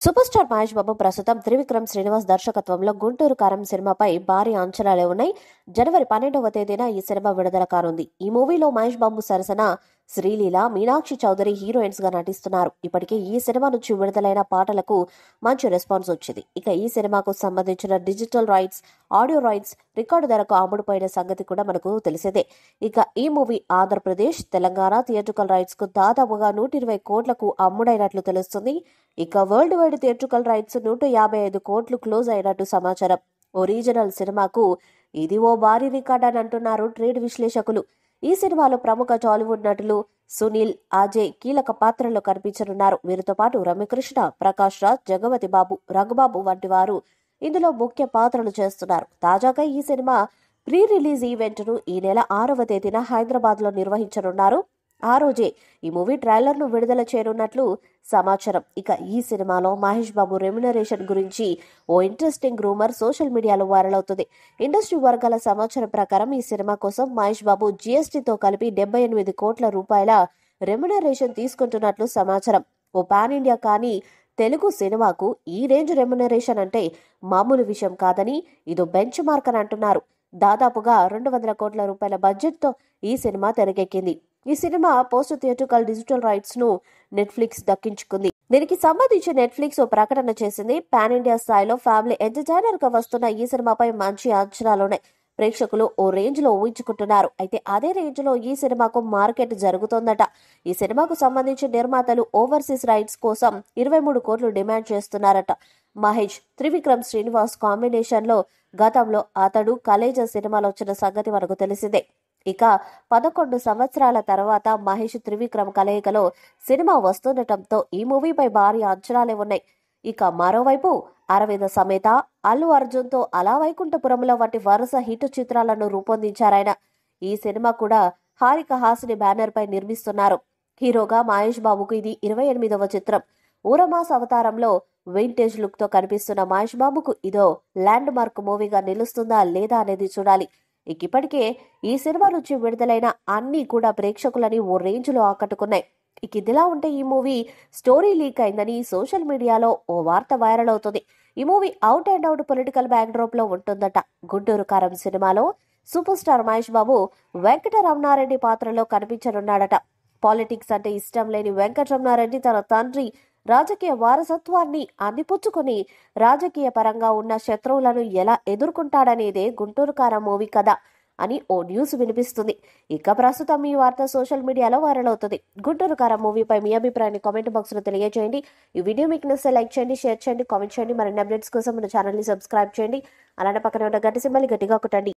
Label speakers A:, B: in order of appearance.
A: Super star Mahesh Babu ప్రస్తుతం త్రివిక్రమ్ శ్రీనివాస్ దర్శకత్వంలో గుంటూరు కారం సినిమాపై భారీ అంచనాలే ఉన్నాయి. జనవరి 12వ తేదీన ఈ సినిమా విడుదల కానుంది. ఈ మూవీలో మహేష్ బాబు సరసన శ్రీలీల, మీనాక్షి చౌదరి హీరోయిన్స్ గా నటిస్తున్నారు. ఇప్పటికే ఈ సినిమా నుంచి విడుదలైన పాటలకు మంచి రెస్పాన్స్ వచ్చింది. ఇక ఈ సినిమాకు సంబంధించిన digital rights, audio rights record ధరకు అమ్ముడుపోయిన సంగతి కూడా మనకు తెలిసేదే. ఇక ఈ movie Andhra Pradesh, Telangana theatrical rights కు దాదాపుగా 120 కోట్లకు అమ్ముడైనట్లు తెలుస్తుంది. ఇక వరల్డ్ వైడ్ థియేట్రికల్ రైట్స్ 155 కోట్లు క్లోజ్ అయినట్టు సమాచారం. ఒరిజినల్ సినిమాకు ఇది ఓ భారీ రికార్డ్ అని అంటున్నారు ట్రేడ్ విశ్లేషకులు. ఈ సినిమాలో ప్రముఖ టాలీవుడ్ నటులు సునీల్, అజయ్ కీలక పాత్రల్లో కనిపించనున్నారు. వీరితో పాటు రమ్యకృష్ణ, ప్రకాష్ రాజ్, జగపతి బాబు, రఘుబాబు వంటి వారు ఇందులో ముఖ్య పాత్రలు చేస్తున్నారు. తాజాగా ఈ సినిమా ప్రీ రిలీజ్ ఈవెంట్ ను ఈ నెల 6వ తేదీన హైదరాబాద్ లో నిర్వహించనున్నారు. ఆ రోజే ఈ మూవీ ట్రైలర్ ను విడుదల చేయనున్నట్లు సమాచారం. ఇక ఈ సినిమాలో మహేష్ బాబు రెమ్యునరేషన్ గురించి ఓ ఇంట్రెస్టింగ్ రూమర్ సోషల్ మీడియాలో వైరల్ అవుతుంది. ఇండస్ట్రీ వర్గాల సమాచారం ప్రకారం ఈ సినిమా కోసం మహేష్ బాబు జీఎస్టీతో కలిపి 78 కోట్ల రూపాయల రెమ్యునరేషన్ తీసుకుంటున్నట్లు సమాచారం. ఓ పాన్ ఇండియా కానీ తెలుగు సినిమాకు ఈ రేంజ్ రెమ్యునరేషన్ అంటే మామూలు విషయం కాదని, ఇదో బెంచ్ మార్క్ అని అంటున్నారు. దాదాపుగా 200 కోట్ల రూపాయల బడ్జెట్ తో ఈ సినిమా తెరకెక్కింది. ఈ cinema post theatrical digital rights ను నెట్ఫ్లిక్స్ దక్కించుకుంది. దీనికి సంబంధించి నెట్ఫ్లిక్స్ ఓ ప్రకటన చేసింది. పాన్ ఇండియా స్థాయిలో ఫ్యామిలీ ఎంటర్టైనర్ గా వస్తున్న ఈ సినిమాపై మంచి అంచనాలున్నాయి. ప్రేక్షకులు ఓ రేంజ్ లో ఊహించుకుంటున్నారు. అయితే అదే రేంజ్ లో ఈ సినిమాకు మార్కెట్ జరుగుతోందట. ఈ సినిమాకు సంబంధించి నిర్మాతలు ఓవర్సీస్ రైట్స్ కోసం 23 కోట్లు డిమాండ్ చేస్తున్నారట. మహేష్, త్రివిక్రమ్ శ్రీనివాస్ కాంబినేషన్ లో గతంలో అతడు కలేజా సినిమాలో వచ్చిన సంగతి మనకు తెలిసిందే. ఇక 11 సంవత్సరాల తర్వాత మహేష్ త్రివిక్రమ్ కలయికలో సినిమా వస్తుండటంతో ఈ మూవీపై భారీ అంచనాలే ఉన్నాయి. ఇక మరోవైపు అరవింద సమేత, అల్లు అర్జున్ తో అలా వైకుంఠపురంలో వంటి వరుస హిట్ చిత్రాలను రూపొందించారాయన. ఈ సినిమా కూడా హారిక హాసిని బ్యానర్ పై నిర్మిస్తున్నారు. హీరోగా మహేష్ బాబుకు ఇది 28వ చిత్రం. ఊరమాస్ అవతారంలో వింటేజ్ లుక్ తో కనిపిస్తున్న మహేష్ బాబుకు ఇదో ల్యాండ్ మార్క్ మూవీగా నిలుస్తుందా లేదా అనేది చూడాలి. ఇప్పటికే ఈ సినిమా నుంచి విడుదలైన అన్ని కూడా ప్రేక్షకులని ఓ రేంజ్ లో ఆకట్టుకున్నాయి. ఇదిలా ఉంటే ఈ మూవీ స్టోరీ లీక్ అయిందని సోషల్ మీడియాలో ఓ వార్త వైరల్ అవుతుంది. ఈ movie out and out political back drop లో ఉంటుందట. గుంటూరు కారం సినిమాలో సూపర్ స్టార్ మహేష్ బాబు వెంకటరమణారెడ్డి పాత్రలో కనిపించనున్నాడట. పాలిటిక్స్ అంటే ఇష్టం లేని వెంకటరమణారెడ్డి తన తండ్రి రాజకీయ వారసత్వాన్ని అందిపుచ్చుకుని రాజకీయ పరంగా ఉన్న శత్రువులను ఎలా ఎదుర్కొంటాడనేదే గుంటూరు కారం మూవీ కథ అని ఓ న్యూస్ వినిపిస్తుంది. ఇక ప్రస్తుతం ఈ వార్త సోషల్ మీడియాలో వైరల్ అవుతుంది. గుంటూరు కారం మూవీపై మీ అభిప్రాయాన్ని కామెంట్ బాక్స్ లో తెలియజేయండి. ఈ వీడియో మీకు నచ్చితే లైక్ చేయండి, షేర్ చేయండి, కామెంట్ చేయండి. మరిన్ని అప్డేట్స్ కోసం మన ఛానల్ ని సబ్స్క్రైబ్ చేయండి. అలానే పక్కన ఉన్న గంట సింబల్ గట్టిగా కొట్టండి.